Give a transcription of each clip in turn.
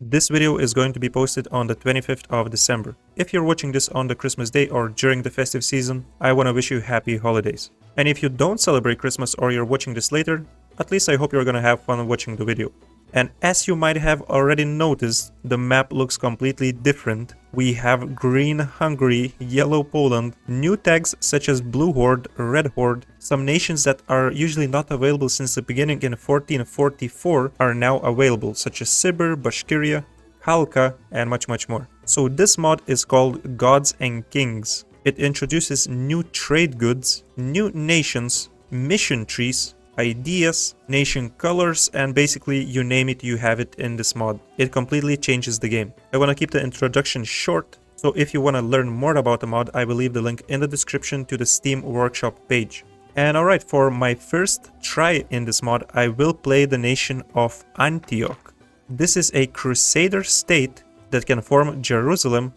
This video is going to be posted on the 25th of December. If you're watching this on the Christmas day or during the festive season, I want to wish you happy holidays. And if you don't celebrate Christmas or you're watching this later, at least I hope you're gonna have fun watching the video. And as you might have already noticed, the map looks completely different. We have green Hungary, yellow Poland, new tags such as Blue Horde, Red Horde, some nations that are usually not available since the beginning in 1444 are now available, such as Sibir, Bashkiria, Khalkha, and much more. So this mod is called Gods and Kings. It introduces new trade goods, new nations, mission trees, ideas, nation colors, and basically you name it, you have it in this mod. It completely changes the game. I want to keep the introduction short, so if you want to learn more about the mod, I will leave the link in the description to the Steam workshop page. And alright, for my first try in this mod, I will play the nation of Antioch. This is a Crusader state that can form Jerusalem,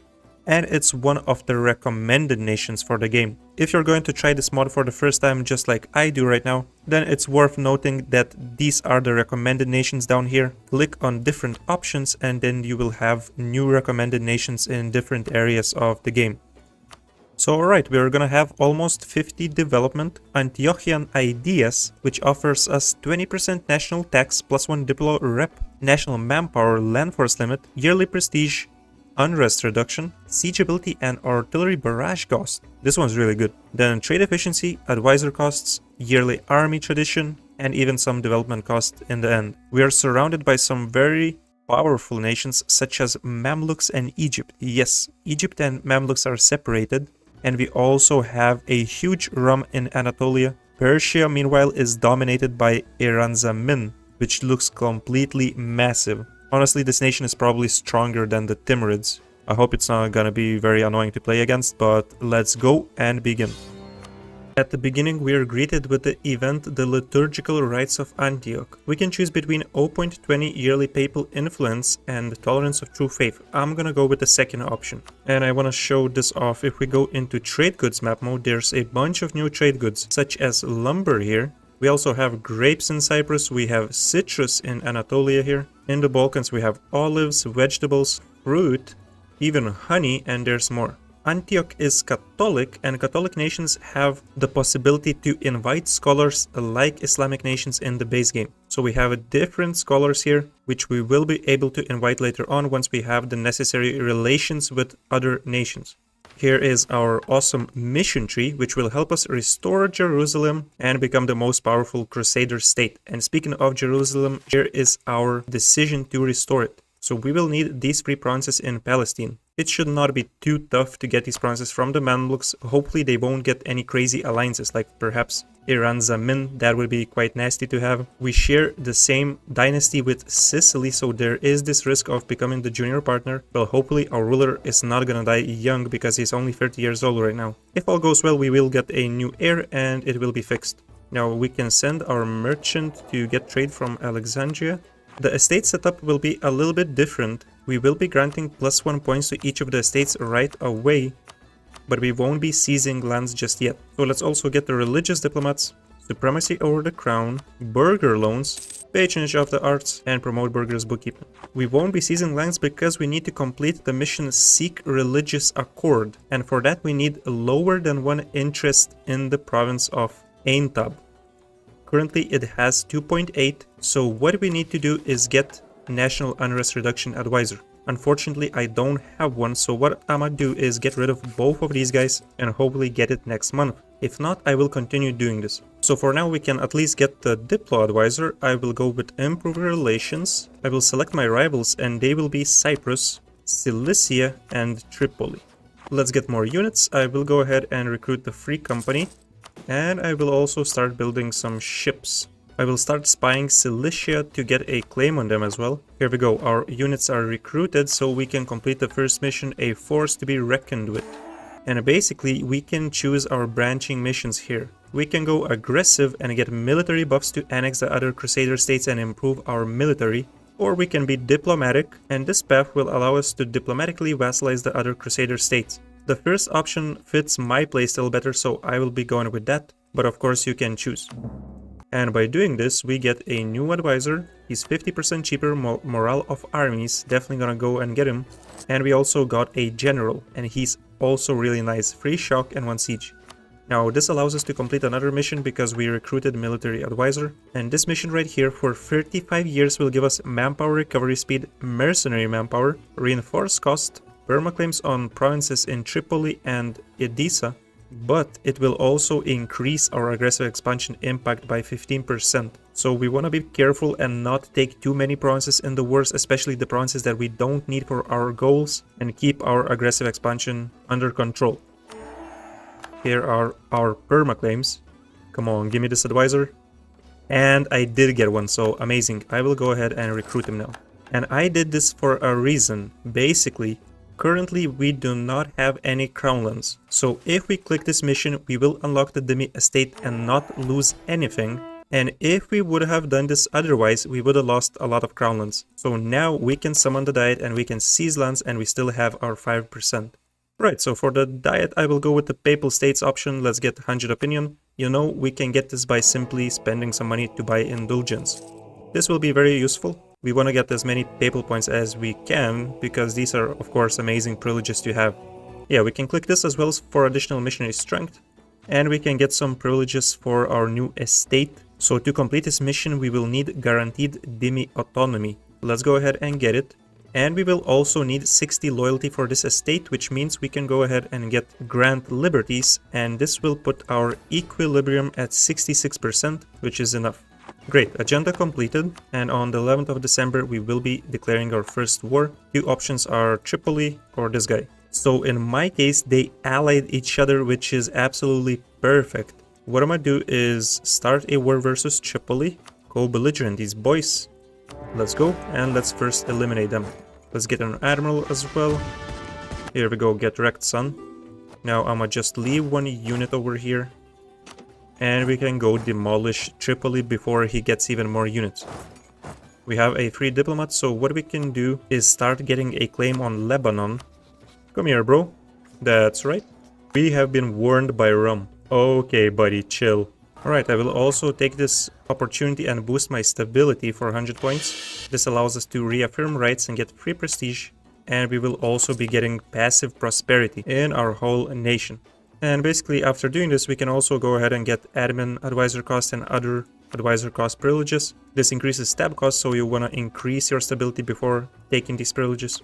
and it's one of the recommended nations for the game. If you're going to try this mod for the first time just like I do right now, then it's worth noting that these are the recommended nations down here. Click on different options and then you will have new recommended nations in different areas of the game. So alright, we're gonna have almost 50 development, Antiochian ideas, which offers us 20% national tax plus 1 diplo rep, national manpower land force limit, yearly prestige, unrest reduction, siege ability, and artillery barrage cost. This one's really good. Then trade efficiency, advisor costs, yearly army tradition, and even some development cost in the end. We are surrounded by some very powerful nations such as Mamluks and Egypt. Yes, Egypt and Mamluks are separated, and we also have a huge realm in Anatolia. Persia, meanwhile, is dominated by Iran-Zamin, which looks completely massive. Honestly, this nation is probably stronger than the Timurids. I hope it's not gonna be very annoying to play against, but let's go and begin. At the beginning, we are greeted with the event The Liturgical Rites of Antioch. We can choose between 0.20 yearly papal influence and tolerance of true faith. I'm gonna go with the second option. And I wanna show this off. If we go into trade goods map mode, there's a bunch of new trade goods, such as lumber here. We also have grapes in Cyprus, we have citrus in Anatolia here. In the Balkans we have olives, vegetables, fruit, even honey, and there's more. Antioch is Catholic, and Catholic nations have the possibility to invite scholars like Islamic nations in the base game. So we have different scholars here, which we will be able to invite later on once we have the necessary relations with other nations. Here is our awesome mission tree, which will help us restore Jerusalem and become the most powerful Crusader state. And speaking of Jerusalem, here is our decision to restore it. So we will need these 3 provinces in Palestine. It should not be too tough to get these provinces from the Mamluks. Hopefully they won't get any crazy alliances like perhaps Iran-Zamin. That would be quite nasty to have. We share the same dynasty with Sicily, so there is this risk of becoming the junior partner. Well, hopefully our ruler is not gonna die young because he's only 30 years old right now. If all goes well, we will get a new heir and it will be fixed. Now we can send our merchant to get trade from Alexandria. The estate setup will be a little bit different. We will be granting +1 points to each of the estates right away, but we won't be seizing lands just yet. So let's also get the religious diplomats, supremacy over the crown, burgher loans, patronage of the arts, and promote burghers bookkeeping. We won't be seizing lands because we need to complete the mission Seek Religious Accord, and for that we need lower than 1 interest in the province of Aintab. Currently it has 2.8, so what we need to do is get National Unrest Reduction Advisor. Unfortunately, I don't have one, so what I'm gonna do is get rid of both of these guys and hopefully get it next month. If not, I will continue doing this. So for now, we can at least get the Diplo Advisor. I will go with Improve Relations. I will select my rivals and they will be Cyprus, Cilicia, and Tripoli. Let's get more units. I will go ahead and recruit the Free Company. And I will also start building some ships. I will start spying Cilicia to get a claim on them as well. Here we go, our units are recruited so we can complete the first mission, a force to be reckoned with. And basically we can choose our branching missions here. We can go aggressive and get military buffs to annex the other Crusader states and improve our military. Or we can be diplomatic, and this path will allow us to diplomatically vassalize the other Crusader states. The first option fits my playstyle better, so I will be going with that, but of course you can choose. And by doing this, we get a new advisor. He's 50% cheaper, morale of armies, definitely gonna go and get him. And we also got a general, and he's also really nice, 3 shock and 1 siege. Now this allows us to complete another mission because we recruited military advisor. And this mission right here for 35 years will give us manpower recovery speed, mercenary manpower, reinforced cost, permaclaims on provinces in Tripoli and Edessa, but it will also increase our aggressive expansion impact by 15%. So we want to be careful and not take too many provinces in the wars, especially the provinces that we don't need for our goals, and keep our aggressive expansion under control. Here are our permaclaims. Come on, give me this advisor. And I did get one, so amazing. I will go ahead and recruit him now. And I did this for a reason. Basically, currently we do not have any crownlands. So if we click this mission, we will unlock the Demi estate and not lose anything. And if we would have done this otherwise, we would have lost a lot of crownlands. So now we can summon the diet and we can seize lands and we still have our 5%. Right, so for the diet, I will go with the Papal States option. Let's get 100 opinion. You know, we can get this by simply spending some money to buy indulgence. This will be very useful. We want to get as many papal points as we can, because these are, of course, amazing privileges to have. Yeah, we can click this as well for additional missionary strength. And we can get some privileges for our new estate. So to complete this mission, we will need guaranteed Demi autonomy. Let's go ahead and get it. And we will also need 60 loyalty for this estate, which means we can go ahead and get grant liberties, and this will put our equilibrium at 66%, which is enough. Great, agenda completed, and on the 11th of December we will be declaring our first war. 2 options are Tripoli or this guy. So in my case, they allied each other, which is absolutely perfect. What I'm gonna do is start a war versus Tripoli, go belligerent these boys. Let's go, and let's first eliminate them. Let's get an admiral as well. Here we go, get wrecked, son. Now I'ma just leave 1 unit over here. And we can go demolish Tripoli before he gets even more units. We have a free diplomat, so what we can do is start getting a claim on Lebanon. Come here, bro. That's right. We have been warned by Rome. Okay, buddy, chill. Alright, I will also take this opportunity and boost my stability for 100 points. This allows us to reaffirm rights and get free prestige. And we will also be getting passive prosperity in our whole nation. And basically after doing this, we can also go ahead and get admin advisor cost and other advisor cost privileges. This increases stab cost, so you want to increase your stability before taking these privileges.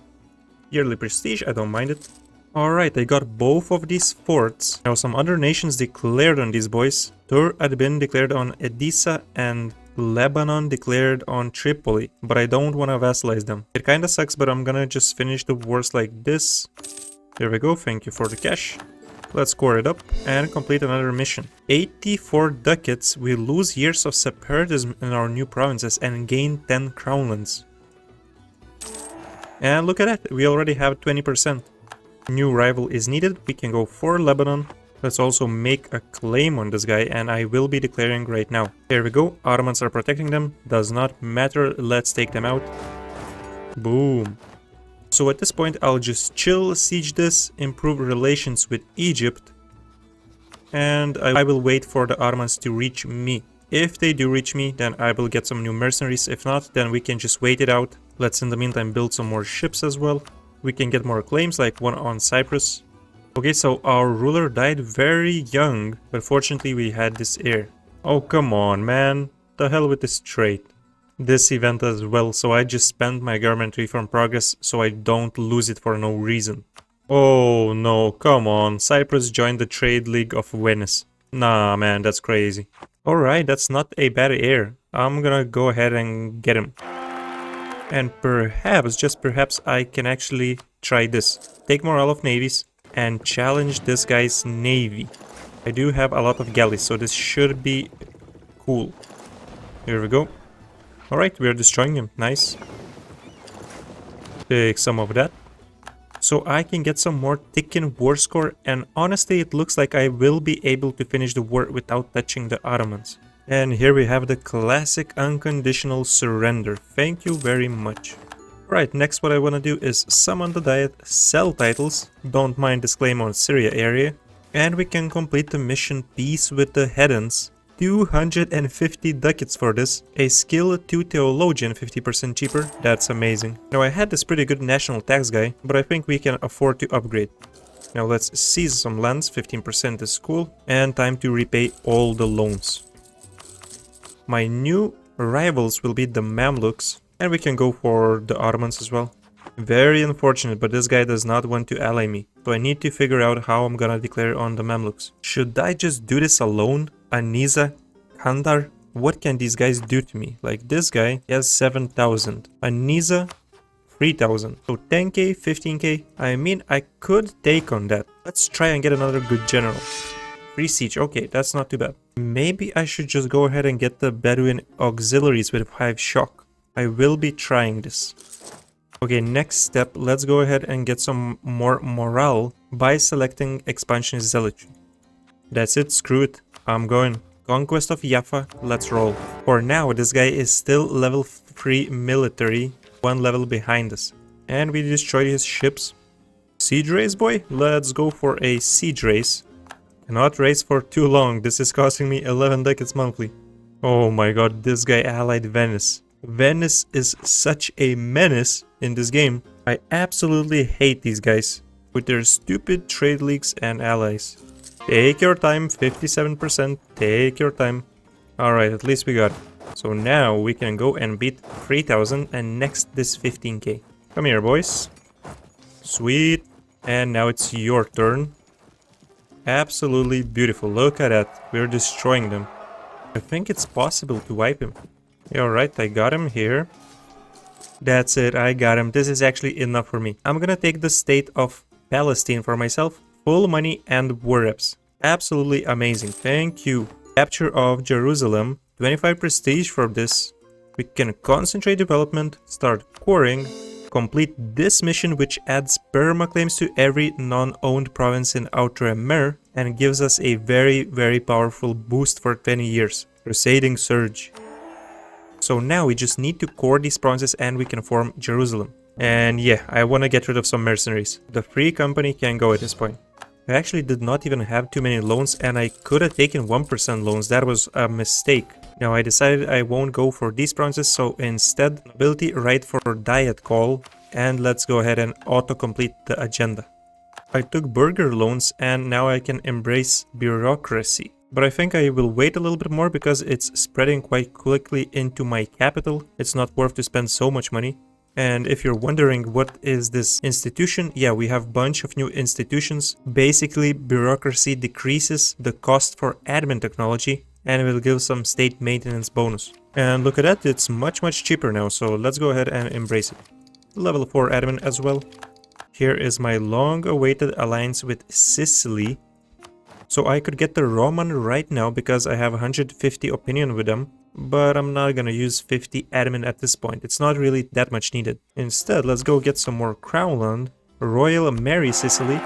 Yearly prestige, I don't mind it. Alright, I got both of these forts. Now some other nations declared on these boys. Tur had been declared on Edessa and Lebanon declared on Tripoli, but I don't want to vassalize them. It kinda sucks, but I'm gonna just finish the wars like this. There we go, thank you for the cash. Let's score it up and complete another mission. 84 ducats, we lose years of separatism in our new provinces and gain 10 crownlands. And look at that, we already have 20%. New rival is needed, we can go for Lebanon. Let's also make a claim on this guy, and I will be declaring right now. There we go, Ottomans are protecting them, does not matter, let's take them out. Boom. So at this point I'll just chill, siege this, improve relations with Egypt, and I will wait for the Ottomans to reach me. If they do reach me, then I will get some new mercenaries. If not, then we can just wait it out. Let's in the meantime build some more ships as well. We can get more claims, like one on Cyprus. Okay, so our ruler died very young, but fortunately we had this heir. Oh, come on, man. The hell with this trait. This event as well, so I just spent my government reform progress so I don't lose it for no reason. Oh no, come on. Cyprus joined the Trade League of Venice. Nah, man, that's crazy. Alright, that's not a bad heir. I'm gonna go ahead and get him. And perhaps, just perhaps, I can actually try this. Take morale of navies and challenge this guy's navy. I do have a lot of galleys, so this should be cool. Here we go. Alright, we are destroying him. Nice. Take some of that. So I can get some more Tikin war score, and honestly it looks like I will be able to finish the war without touching the Ottomans. And here we have the classic unconditional surrender. Thank you very much. Right, next what I want to do is summon the diet, sell titles, don't mind this claim on Syria area, and we can complete the mission Peace with the Heddens. 250 ducats for this. A skill 2 theologian 50% cheaper. That's amazing. Now I had this pretty good national tax guy, but I think we can afford to upgrade. Now let's seize some lands, 15% is cool, and time to repay all the loans. My new rivals will be the Mamluks, and we can go for the Ottomans as well. Very unfortunate, but this guy does not want to ally me, so I need to figure out how I'm gonna declare on the Mamluks. Should I just do this alone? Anisa, Kandar? What can these guys do to me? Like this guy has 7,000. Anisa, 3,000. So 10k, 15k. I mean, I could take on that. Let's try and get another good general. Free siege. Okay, that's not too bad. Maybe I should just go ahead and get the Bedouin auxiliaries with 5 shock. I will be trying this. Okay, next step, let's go ahead and get some more morale by selecting expansionist zealotry. That's it, screw it, I'm going. Conquest of Jaffa, let's roll. For now, this guy is still level 3 military, 1 level behind us. And we destroyed his ships. Siege race, boy? Let's go for a siege race. Cannot race for too long, this is costing me 11 ducats monthly. Oh my god, this guy allied Venice. Venice is such a menace in this game. I absolutely hate these guys with their stupid trade leagues and allies. Take your time, 57%, take your time. Alright, at least we got it. So now we can go and beat 3,000 and next this 15k. Come here, boys. Sweet. And now it's your turn. Absolutely beautiful. Look at that. We're destroying them. I think it's possible to wipe him. Alright, I got him here. That's it, I got him. This is actually enough for me. I'm gonna take the state of Palestine for myself. Full money and war reps. Absolutely amazing. Thank you. Capture of Jerusalem. 25 prestige for this. We can concentrate development, start quarrying, complete this mission which adds perma claims to every non-owned province in Outer Mer and gives us a very powerful boost for 20 years. Crusading Surge. So now we just need to core these provinces and we can form Jerusalem. And yeah, I want to get rid of some mercenaries. The free company can go at this point. I actually did not even have too many loans and I could have taken 1% loans. That was a mistake. Now I decided I won't go for these provinces, so instead nobility right for diet call, and let's go ahead and auto-complete the agenda. I took burger loans and now I can embrace bureaucracy. But I think I will wait a little bit more because it's spreading quite quickly into my capital. It's not worth to spend so much money. And if you're wondering what is this institution, yeah, we have a bunch of new institutions. Basically, bureaucracy decreases the cost for admin technology and it will give some state maintenance bonus. And look at that, it's much cheaper now, so let's go ahead and embrace it. Level 4 admin as well. Here is my long-awaited alliance with Sicily. So I could get the Roman right now because I have 150 opinion with them. But I'm not gonna use 50 admin at this point. It's not really that much needed. Instead, let's go get some more crown land. Royal Mary Sicily.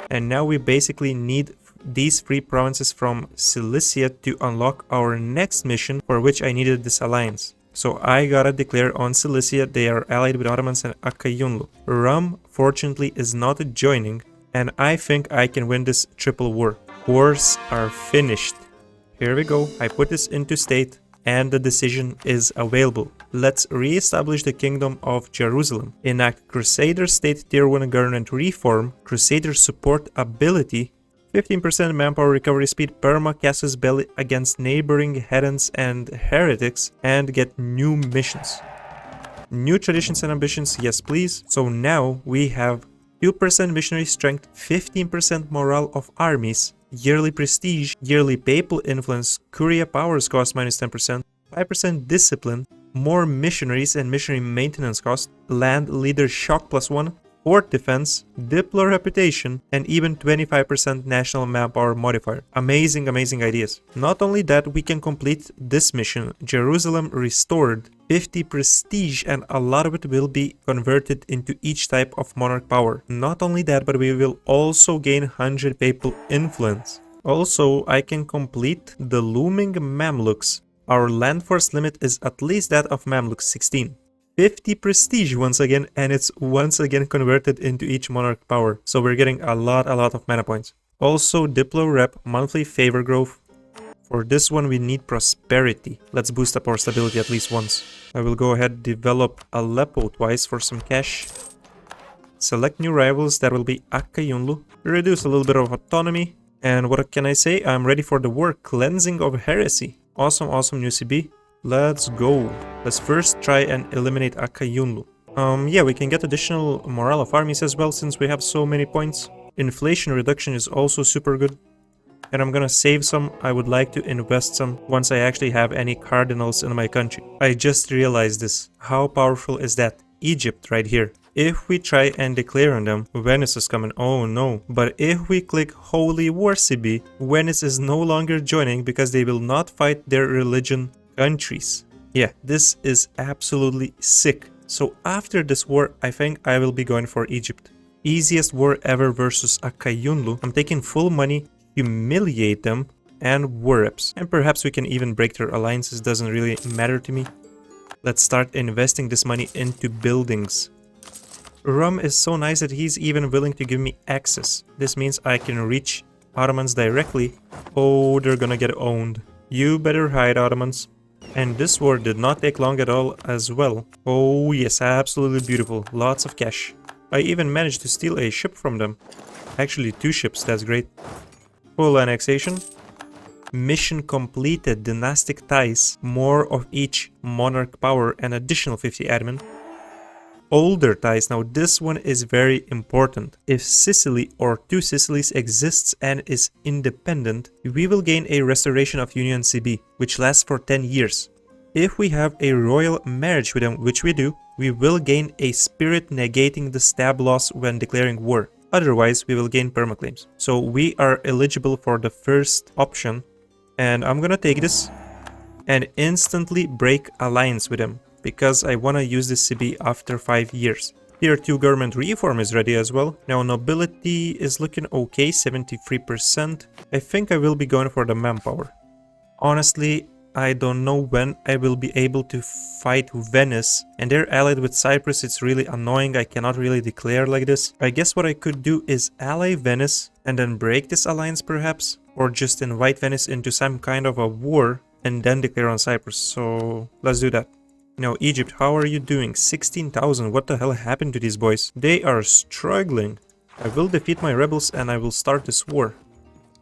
And now we basically need these 3 provinces from Cilicia to unlock our next mission, for which I needed this alliance. So I gotta declare on Cilicia. They are allied with Ottomans and Akayunlu. Rum, fortunately, is not joining, and I think I can win this triple war. Wars are finished. Here we go. I put this into state and the decision is available. Let's re-establish the Kingdom of Jerusalem. Enact Crusader State Tier 1 Government Reform, Crusader Support Ability, 15% manpower recovery speed, perma casus belli against neighboring hedons and heretics, and get new missions. New traditions and ambitions, yes please. So now we have 2% missionary strength, 15% morale of armies, yearly prestige, yearly papal influence, curia powers cost minus 10%, 5% discipline, more missionaries and missionary maintenance cost, land leader shock +1, fort defense, diplo reputation, and even 25% national manpower modifier. Amazing ideas. Not only that, we can complete this mission, Jerusalem restored, 50 prestige, and a lot of it will be converted into each type of monarch power. Not only that, but we will also gain 100 papal influence. Also, I can complete the looming Mamluks. Our land force limit is at least that of Mamluk 16. 50 prestige once again, and it's once again converted into each monarch power. So we're getting a lot of mana points. Also, Diplo rep, monthly favor growth, For this one, we need prosperity. Let's boost up our stability at least once. I will go ahead, develop Aleppo twice for some cash. Select new rivals, that will be Akkayunlu. Reduce a little bit of autonomy. And what can I say? I'm ready for the war. Cleansing of heresy. Awesome, awesome new CB. Let's go. Let's first try and eliminate Akkayunlu. Yeah, we can get additional morale of armies as well since we have so many points. Inflation reduction is also super good. And I'm gonna save some. I would like to invest some once I actually have any cardinals in my country. I just realized this. How powerful is that? Egypt right here. If we try and declare on them, Venice is coming. Oh no. But if we click Holy War CB, Venice is no longer joining because they will not fight their religion countries. Yeah, this is absolutely sick. So after this war, I think I will be going for Egypt. Easiest war ever versus Akkayunlu. I'm taking full money, humiliate them, and war reps. And perhaps we can even break their alliances, doesn't really matter to me. Let's start investing this money into buildings. Rum is so nice that he's even willing to give me access. This means I can reach Ottomans directly. Oh, they're gonna get owned. You better hide, Ottomans. And this war did not take long at all as well. Oh yes, absolutely beautiful. Lots of cash. I even managed to steal a ship from them. Actually 2 ships, that's great. Full annexation. Mission completed. Dynastic ties. More of each monarch power and additional 50 admin. Older ties. Now this one is very important. If Sicily or 2 Sicilies exists and is independent, we will gain a restoration of Union CB, which lasts for 10 years. If we have a royal marriage with them, which we do, we will gain a spirit negating the stab loss when declaring war. Otherwise, we will gain permaclaims. So we are eligible for the first option. And I'm gonna take this and instantly break alliance with them, because I want to use this CB after 5 years. Tier 2 government reform is ready as well. Now nobility is looking okay, 73%. I think I will be going for the manpower. Honestly, I don't know when I will be able to fight Venice, and they're allied with Cyprus. It's really annoying. I cannot really declare like this. I guess what I could do is ally Venice and then break this alliance perhaps, or just invite Venice into some kind of a war and then declare on Cyprus. So let's do that. Now Egypt, how are you doing? 16,000. What the hell happened to these boys? They are struggling. I will defeat my rebels and I will start this war.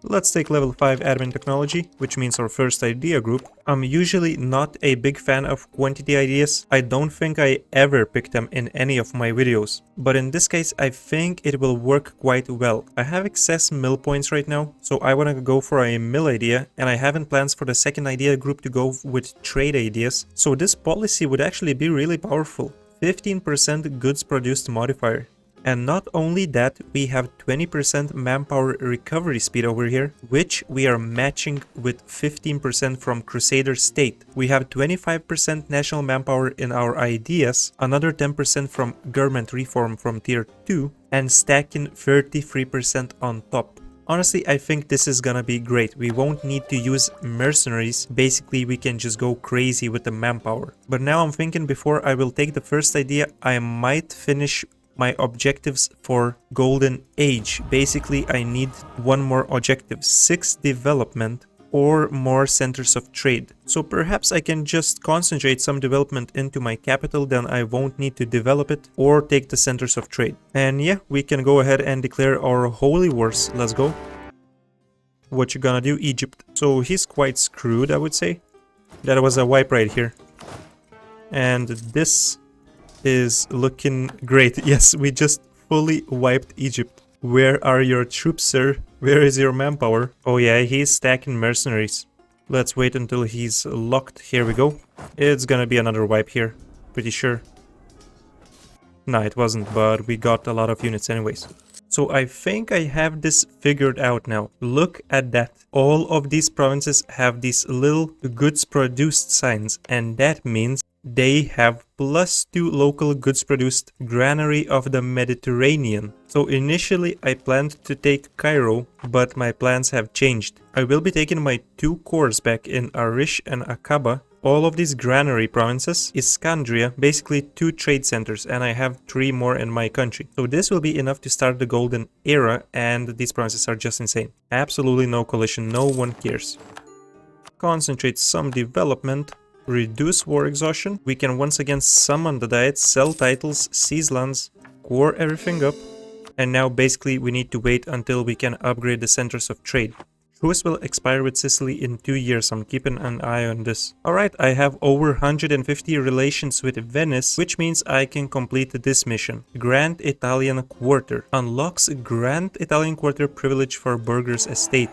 Let's take level 5 admin technology, which means our first idea group. I'm usually not a big fan of quantity ideas. I don't think I ever pick them in any of my videos. But in this case, I think it will work quite well. I have excess mill points right now, so I want to go for a mill idea, and I haven't plans for the second idea group to go with trade ideas. So this policy would actually be really powerful. 15% goods produced modifier. And not only that, we have 20% manpower recovery speed over here, which we are matching with 15% from Crusader state. We have 25% national manpower in our ideas, another 10% from government reform from tier 2, and stacking 33% on top. Honestly, I think this is gonna be great. We won't need to use mercenaries. Basically, we can just go crazy with the manpower. But now I'm thinking before I will take the first idea, I might finish my objectives for Golden Age. Basically, I need one more objective, 6 development or more centers of trade. So perhaps I can just concentrate some development into my capital, then I won't need to develop it or take the centers of trade. And yeah, we can go ahead and declare our holy wars. Let's go. What you gonna do, Egypt? So he's quite screwed, I would say. That was a wipe right here. And this is looking great. Yes, we just fully wiped Egypt. Where are your troops, sir? Where is your manpower? Oh yeah, he's stacking mercenaries. Let's wait until he's locked. Here we go. It's gonna be another wipe here, pretty sure. No, it wasn't, but we got a lot of units anyways. So I think I have this figured out now. Look at that. All of these provinces have these little goods produced signs, and that means they have +2 local goods produced granary of the Mediterranean. So initially I planned to take Cairo, but my plans have changed. I will be taking my 2 cores back in Arish and Aqaba. All of these granary provinces, Iskandria, basically 2 trade centers, and I have 3 more in my country. So this will be enough to start the golden era, and these provinces are just insane. Absolutely no coalition, no one cares. concentrate some development, reduce war exhaustion. We can once again summon the diet, sell titles, seize lands, core everything up. And now basically we need to wait until we can upgrade the centers of trade. Truce will expire with Sicily in 2 years. I'm keeping an eye on this. Alright, I have over 150 relations with Venice, which means I can complete this mission. Grand Italian Quarter. Unlocks Grand Italian Quarter privilege for Burger's estate.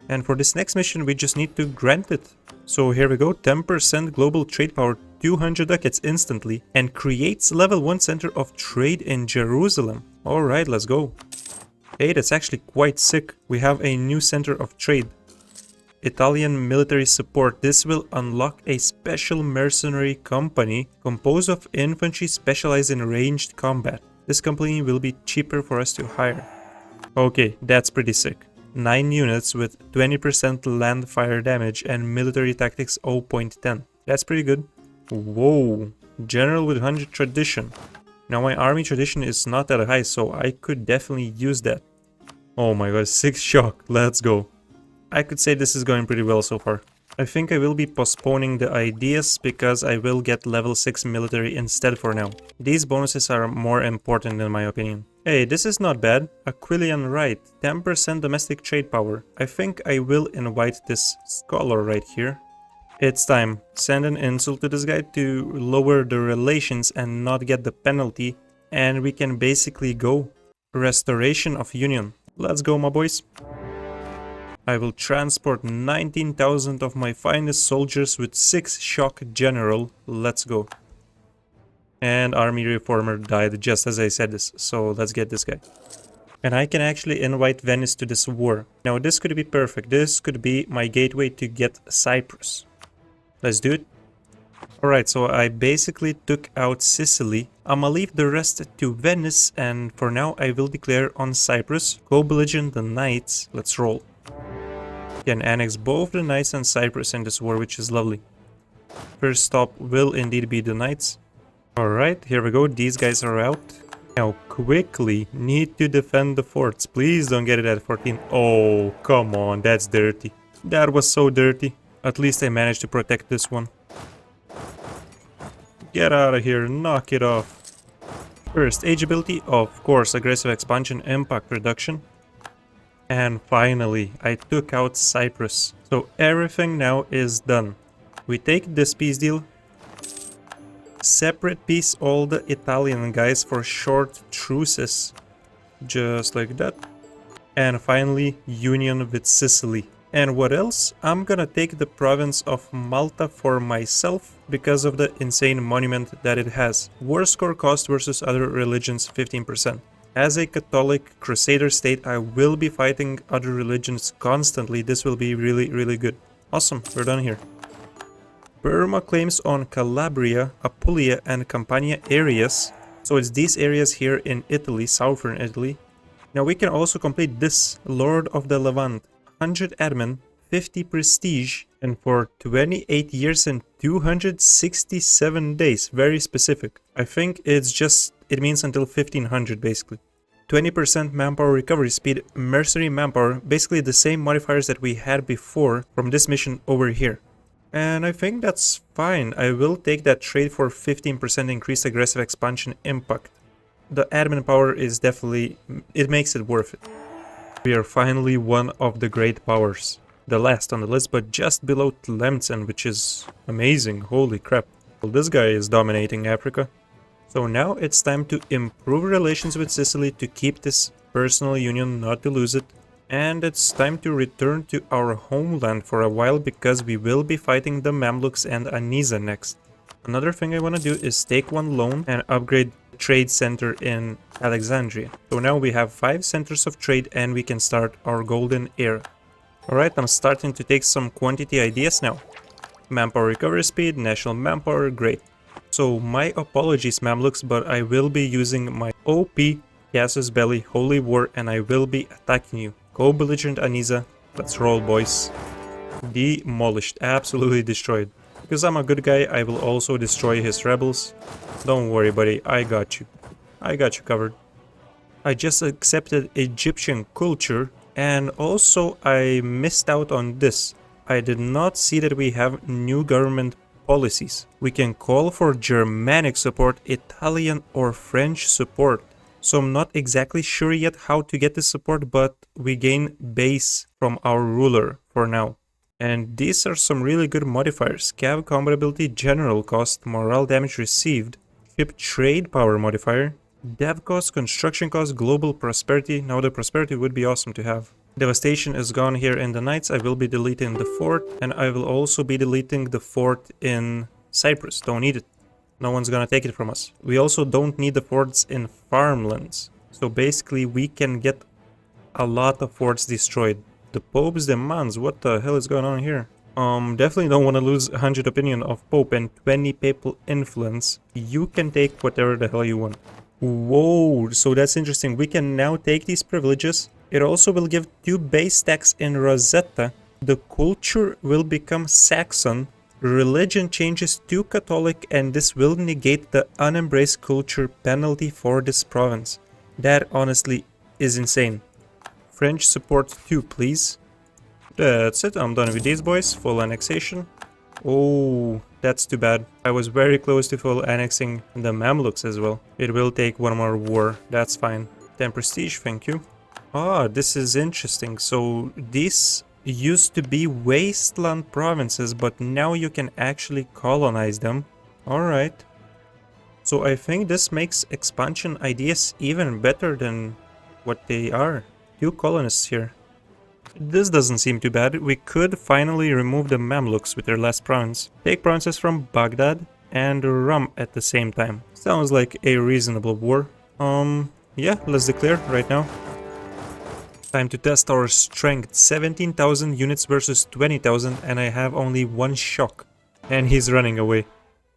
And for this next mission, we just need to grant it. So here we go, 10% global trade power, 200 ducats instantly, and creates level 1 center of trade in Jerusalem. Alright, let's go. Hey, that's actually quite sick. We have a new center of trade. Italian military support. This will unlock a special mercenary company composed of infantry specialized in ranged combat. This company will be cheaper for us to hire. Okay, that's pretty sick. 9 units with 20% land fire damage and military tactics 0.10. That's pretty good. Whoa, general with 100 tradition. Now my army tradition is not that high, so I could definitely use that. Oh my god, 6 shock, let's go. I could say this is going pretty well so far. I think I will be postponing the ideas because I will get level 6 military instead for now. These bonuses are more important in my opinion. Hey, this is not bad. Aquilian right, 10% domestic trade power. I think I will invite this scholar right here. It's time. Send an insult to this guy to lower the relations and not get the penalty. And we can basically go. Restoration of Union. Let's go, my boys. I will transport 19,000 of my finest soldiers with 6 shock general. Let's go. And army reformer died just as I said this. So let's get this guy. And I can actually invite Venice to this war. Now this could be perfect. This could be my gateway to get Cyprus. Let's do it. Alright, so I basically took out Sicily. I'ma leave the rest to Venice, and for now I will declare on Cyprus. Go belligerent the knights. Let's roll. Can annex both the knights and Cyprus in this war, which is lovely. First stop will indeed be the knights. Alright, here we go. These guys are out. Now quickly need to defend the forts. Please don't get it at 14. Oh, come on, that's dirty. That was so dirty. At least I managed to protect this one. Get out of here, knock it off. First, age ability, of course, aggressive expansion, impact reduction. And finally, I took out Cyprus. So everything now is done. We take this peace deal. Separate peace all the Italian guys for short truces. Just like that. And finally, union with Sicily. And what else? I'm gonna take the province of Malta for myself because of the insane monument that it has. War score cost versus other religions 15%. As a Catholic Crusader state, I will be fighting other religions constantly. This will be really good. Awesome, we're done here. Burma claims on Calabria, Apulia and Campania areas. So it's these areas here in Italy, southern Italy. Now we can also complete this, Lord of the Levant. 100 admin, 50 prestige, and for 28 years and 267 days. Very specific. I think it means until 1500 basically. 20% manpower recovery speed, mercenary manpower, basically the same modifiers that we had before from this mission over here. And I think that's fine. I will take that trade for 15% increased aggressive expansion impact. The admin power is definitely, it makes it worth it. We are finally one of the great powers. The last on the list, but just below Tlemcen, which is amazing. Holy crap. Well, this guy is dominating Africa. So now it's time to improve relations with Sicily to keep this personal union, not to lose it. And it's time to return to our homeland for a while because we will be fighting the Mamluks and Anisa next. Another thing I want to do is take one loan and upgrade the trade center in Alexandria. So now we have 5 centers of trade and we can start our golden era. Alright, I'm starting to take some quantity ideas now. Manpower recovery speed, national manpower, great. So my apologies Mamluks, but I will be using my OP Casus Belli Holy War and I will be attacking you. Go belligerent Anisa, let's roll boys. Demolished, absolutely destroyed. Because I'm a good guy, I will also destroy his rebels. Don't worry buddy, I got you. I got you covered. I just accepted Egyptian culture and also I missed out on this. I did not see that we have new government policies. We can call for Germanic support, Italian or French support. So I'm not exactly sure yet how to get this support, but we gain base from our ruler for now. And these are some really good modifiers. Cav combat ability, general cost, morale damage received, ship trade power modifier, dev cost, construction cost, global prosperity. Now the prosperity would be awesome to have. Devastation is gone here in the Knights. I will be deleting the fort, and I will also be deleting the fort in Cyprus. Don't need it. No one's gonna take it from us. We also don't need the forts in farmlands. So basically we can get a lot of forts destroyed. The Pope's demands, what the hell is going on here? Definitely don't want to lose 100 opinion of Pope and 20 papal influence. You can take whatever the hell you want. Whoa, so that's interesting. We can now take these privileges. It also will give 2 base stacks in Rosetta. The culture will become Saxon. Religion changes to Catholic, and this will negate the unembraced culture penalty for this province. That honestly is insane. French support 2, please. That's it, I'm done with these boys. Full annexation. Oh, that's too bad. I was very close to full annexing the Mamluks as well. It will take one more war, that's fine. 10 prestige, thank you. Ah, this is interesting. So these used to be wasteland provinces, but now you can actually colonize them. Alright. So I think this makes expansion ideas even better than what they are. 2 colonists here. This doesn't seem too bad. We could finally remove the Mamluks with their last province. Take provinces from Baghdad and Rum at the same time. Sounds like a reasonable war. Yeah, let's declare right now. Time to test our strength. 17,000 units versus 20,000, and I have only 1 shock. And he's running away.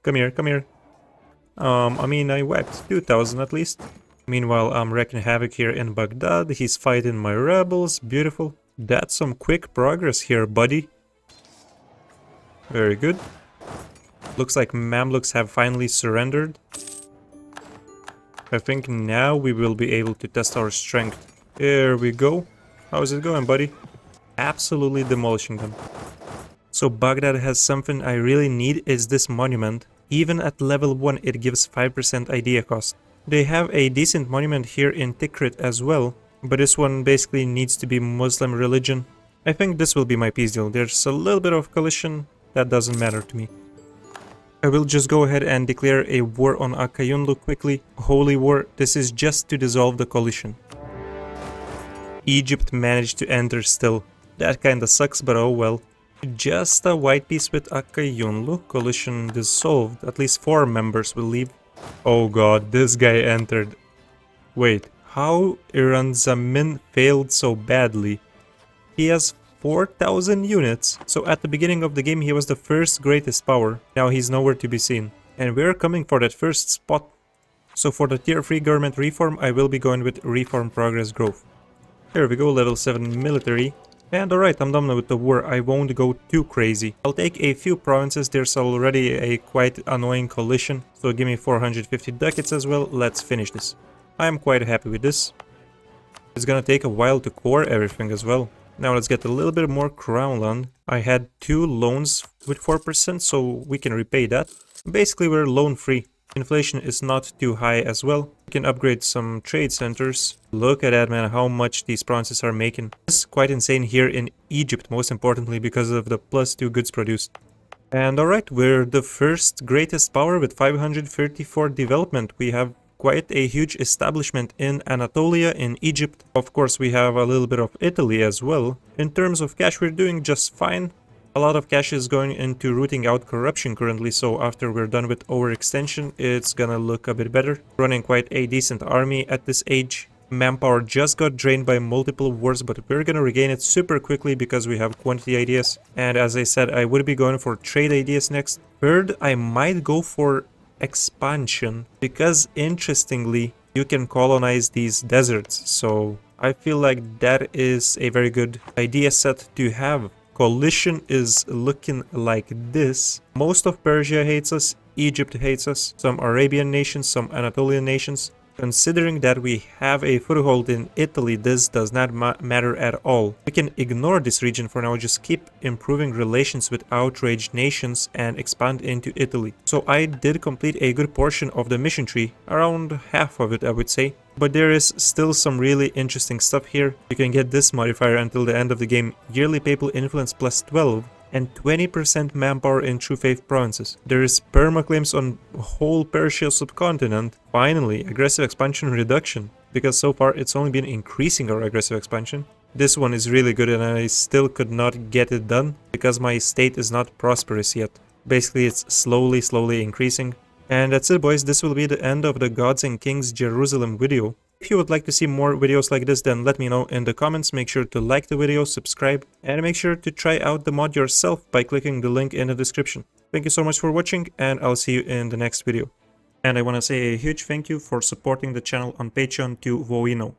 Come here, come here. I mean, I whacked 2,000 at least. Meanwhile, I'm wreaking havoc here in Baghdad. He's fighting my rebels. Beautiful. That's some quick progress here, buddy. Very good. Looks like Mamluks have finally surrendered. I think now we will be able to test our strength. Here we go. How's it going, buddy? Absolutely demolishing them. So Baghdad has something I really need, is this monument. Even at level 1 it gives 5% idea cost. They have a decent monument here in Tikrit as well, but this one basically needs to be Muslim religion. I think this will be my peace deal. There's a little bit of coalition, that doesn't matter to me. I will just go ahead and declare a war on Akayunlu quickly. Holy war, this is just to dissolve the coalition. Egypt managed to enter still. That kinda sucks, but oh well. Just a white piece with Akayunlu. Coalition dissolved. At least 4 members will leave. Oh god, this guy entered. Wait, how Iran Zamin failed so badly? He has 4,000 units. So at the beginning of the game he was the first greatest power. Now he's nowhere to be seen. And we're coming for that first spot. So for the tier 3 government reform, I will be going with reform progress growth. Here we go, level 7 military. And alright, I'm done with the war. I won't go too crazy. I'll take a few provinces. There's already a quite annoying coalition. So give me 450 ducats as well. Let's finish this. I'm quite happy with this. It's gonna take a while to core everything as well. Now let's get a little bit more crown land. I had 2 loans with 4%, so we can repay that. Basically, we're loan free. Inflation is not too high as well. We can upgrade some trade centers. Look at that, man, how much these provinces are making. It's quite insane here in Egypt, most importantly, because of the +2 goods produced. And alright, we're the first greatest power with 534 development. We have quite a huge establishment in Anatolia, in Egypt. Of course, we have a little bit of Italy as well. In terms of cash, we're doing just fine. A lot of cash is going into rooting out corruption currently, so after we're done with overextension, it's gonna look a bit better. Running quite a decent army at this age. Manpower just got drained by multiple wars, but we're gonna regain it super quickly because we have quantity ideas. And as I said, I would be going for trade ideas next. Third, I might go for expansion, because interestingly, you can colonize these deserts. So I feel like that is a very good idea set to have. Coalition is looking like this. Most of Persia hates us, Egypt hates us, some Arabian nations, some Anatolian nations. Considering that we have a foothold in Italy, this does not matter at all. We can ignore this region for now, just keep improving relations with outraged nations and expand into Italy. So I did complete a good portion of the mission tree, around half of it I would say. But there is still some really interesting stuff here. You can get this modifier until the end of the game, yearly papal influence plus 12. And 20% manpower in True Faith provinces. There is permaclaims on whole Persia subcontinent. Finally, aggressive expansion reduction, because so far it's only been increasing our aggressive expansion. This one is really good and I still could not get it done because my state is not prosperous yet. Basically it's slowly increasing. And that's it boys, this will be the end of the Gods and Kings Jerusalem video. If you would like to see more videos like this, then let me know in the comments. Make sure to like the video, subscribe, and make sure to try out the mod yourself by clicking the link in the description. Thank you so much for watching, and I'll see you in the next video. And I want to say a huge thank you for supporting the channel on Patreon to Voino.